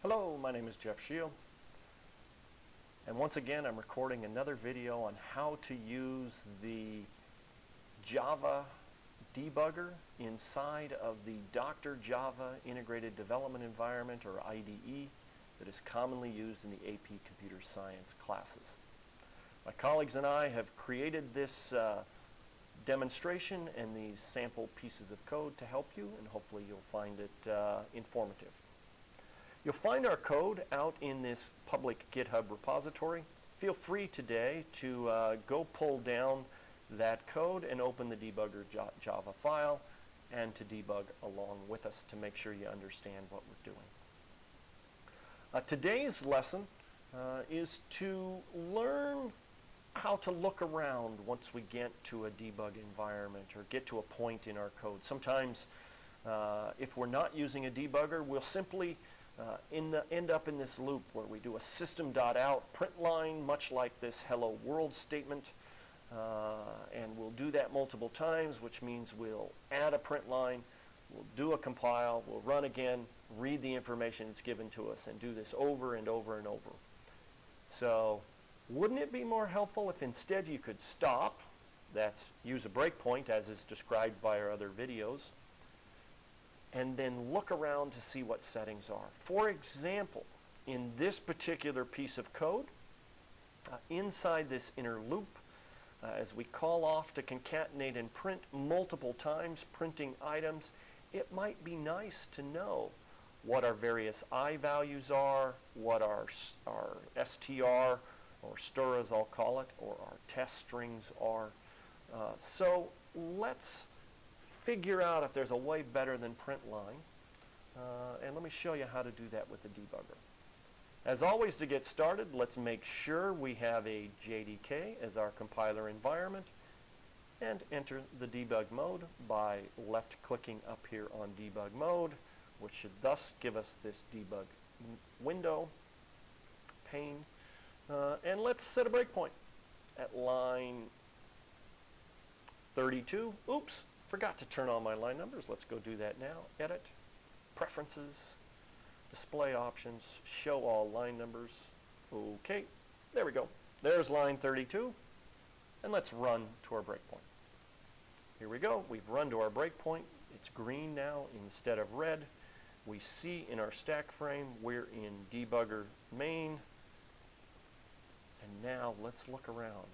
Hello, my name is Jeff Shield, and once again I'm recording another video on how to use the Java debugger inside of the DrJava Integrated Development Environment, or IDE, that is commonly used in the AP Computer Science classes. My colleagues and I have created this demonstration and these sample pieces of code to help you, and hopefully you'll find it informative. You'll find our code out in this public GitHub repository. Feel free today to go pull down that code and open the debugger Java file and to debug along with us to make sure you understand what we're doing. Today's lesson is to learn how to look around once we get to a debug environment or get to a point in our code. Sometimes if we're not using a debugger, we'll simply end up in this loop where we do a system.out print line, much like this hello world statement, and we'll do that multiple times, which means we'll add a print line, we'll do a compile, we'll run again, read the information that's given to us, and do this over and over and over. So wouldn't it be more helpful if instead you could stop, that's use a breakpoint as is described by our other videos, and then look around to see what settings are. For example, in this particular piece of code, inside this inner loop, as we call off to concatenate and print multiple times, printing items, it might be nice to know what our various I values are, what our str, or stir as I'll call it, or our test strings are. So let's figure out if there's a way better than print line, and let me show you how to do that with the debugger. As always, to get started, let's make sure we have a JDK as our compiler environment and enter the debug mode by left clicking up here on debug mode, which should thus give us this debug window pane, and let's set a breakpoint at line 32. Oops, forgot to turn on my line numbers. Let's go do that now. Edit, preferences, display options, show all line numbers. Okay, there we go. There's line 32, and let's run to our breakpoint. Here we go. We've run to our breakpoint. It's green now instead of red. We see in our stack frame we're in debugger main, and now let's look around.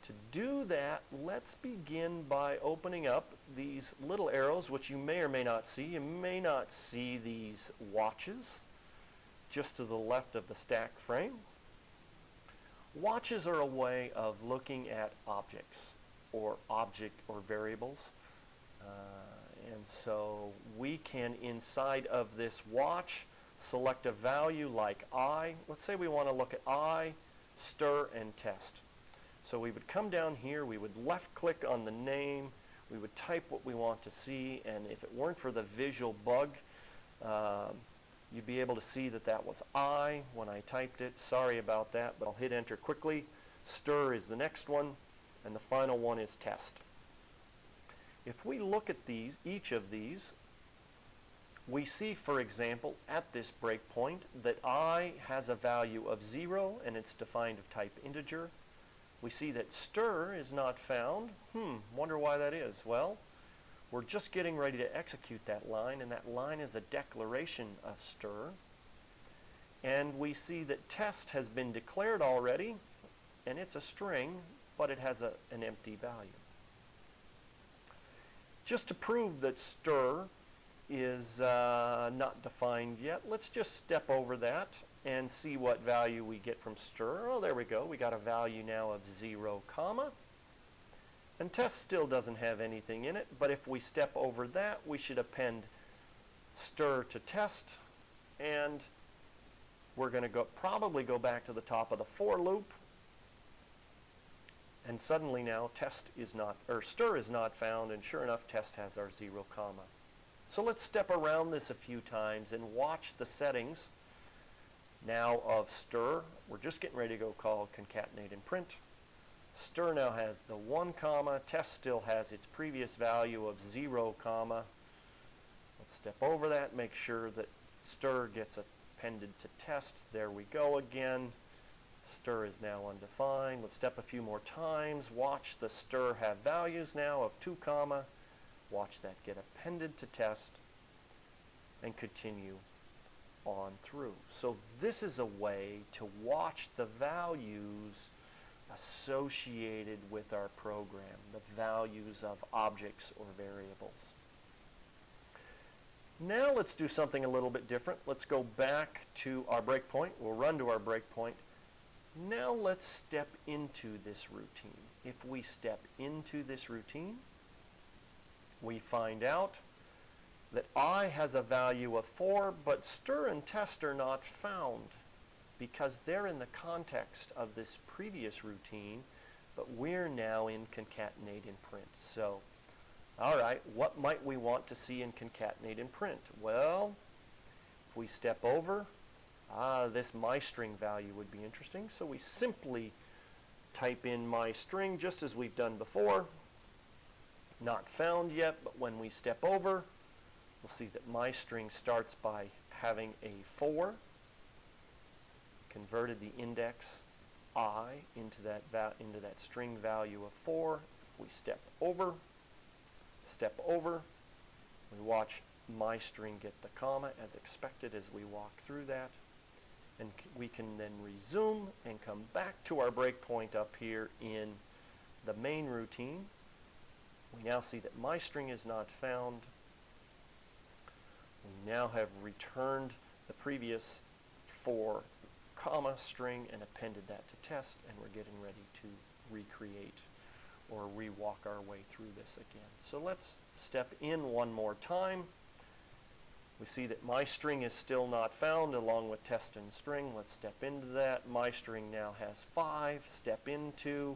To do that, let's begin by opening up these little arrows, which you may or may not see. You may not see these watches just to the left of the stack frame. Watches are a way of looking at objects or variables. And so we can, inside of this watch, select a value like I. Let's say we want to look at I, stir, and test. So we would come down here, we would left click on the name, we would type what we want to see, and if it weren't for the visual bug, you'd be able to see that that was I when I typed it. Sorry about that, but I'll hit enter quickly. Stir is the next one, and the final one is test. If we look at these, each of these, we see, for example, at this breakpoint that I has a value of 0 and it's defined of type integer. We see that stir is not found. Wonder why that is. Well, we're just getting ready to execute that line, and that line is a declaration of stir. And we see that test has been declared already, and it's a string, but it has an empty value. Just to prove that stir is not defined yet, let's just step over that and see what value we get from stir. Oh, there we go. We got a value now of 0, comma. And test still doesn't have anything in it, but if we step over that, we should append stir to test, and we're going to probably go back to the top of the for loop, and suddenly now stir is not found, and sure enough, test has our 0, comma. So let's step around this a few times and watch the settings now of stir. We're just getting ready to go call concatenate and print. Stir now has the 1 comma. Test still has its previous value of 0 comma. Let's step over that, make sure that stir gets appended to test. There we go again. Stir is now undefined. Let's step a few more times. Watch the stir have values now of 2 comma. Watch that get appended to test and continue on through. So this is a way to watch the values associated with our program, the values of objects or variables. Now let's do something a little bit different. Let's go back to our breakpoint. We'll run to our breakpoint. Now let's step into this routine. If we step into this routine, we find out that I has a value of 4, but stir and test are not found because they're in the context of this previous routine, but we're now in concatenate and print. So, all right, what might we want to see in concatenate and print? Well, if we step over, this myString value would be interesting. So we simply type in myString just as we've done before. Not found yet, but when we step over, we'll see that myString starts by having a 4. Converted the index I into that string value of 4. If we step over, we watch myString get the comma as expected as we walk through that. And we can then resume and come back to our breakpoint up here in the main routine. We now see that myString is not found. We now have returned the previous 4 comma string and appended that to test, and we're getting ready to recreate or rewalk our way through this again. So let's step in one more time. We see that myString is still not found along with test and string. Let's step into that. myString now has 5. Step into,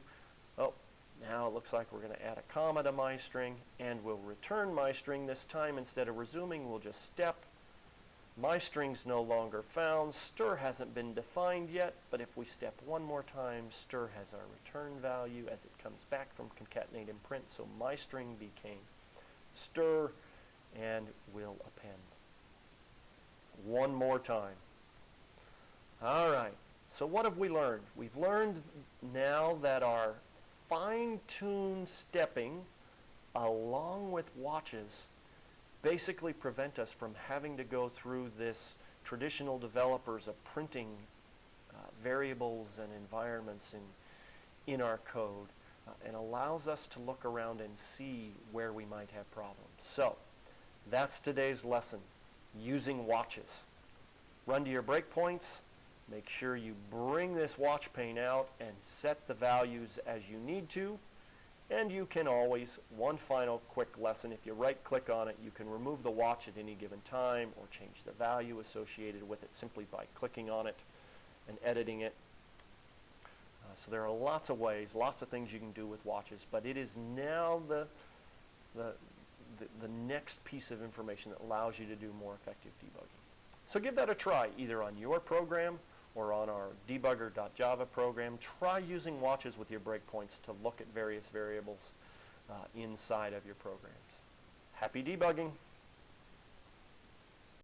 now it looks like we're going to add a comma to myString, and we'll return myString this time. Instead of resuming, we'll just step. myString's no longer found. Stir hasn't been defined yet, but if we step one more time, stir has our return value as it comes back from concatenate and print. So myString became stir, and we'll append. One more time. All right, so what have we learned? We've learned now that our fine-tuned stepping along with watches basically prevent us from having to go through this traditional developers of printing variables and environments in our code and allows us to look around and see where we might have problems. So that's today's lesson, using watches. Run to your breakpoints. Make sure you bring this watch pane out and set the values as you need to. And you can always, one final quick lesson, if you right-click on it, you can remove the watch at any given time or change the value associated with it simply by clicking on it and editing it. So there are lots of ways, lots of things you can do with watches, but it is now the next piece of information that allows you to do more effective debugging. So give that a try, either on your program or on our Debugger.java program. Try using watches with your breakpoints to look at various variables inside of your programs. Happy debugging!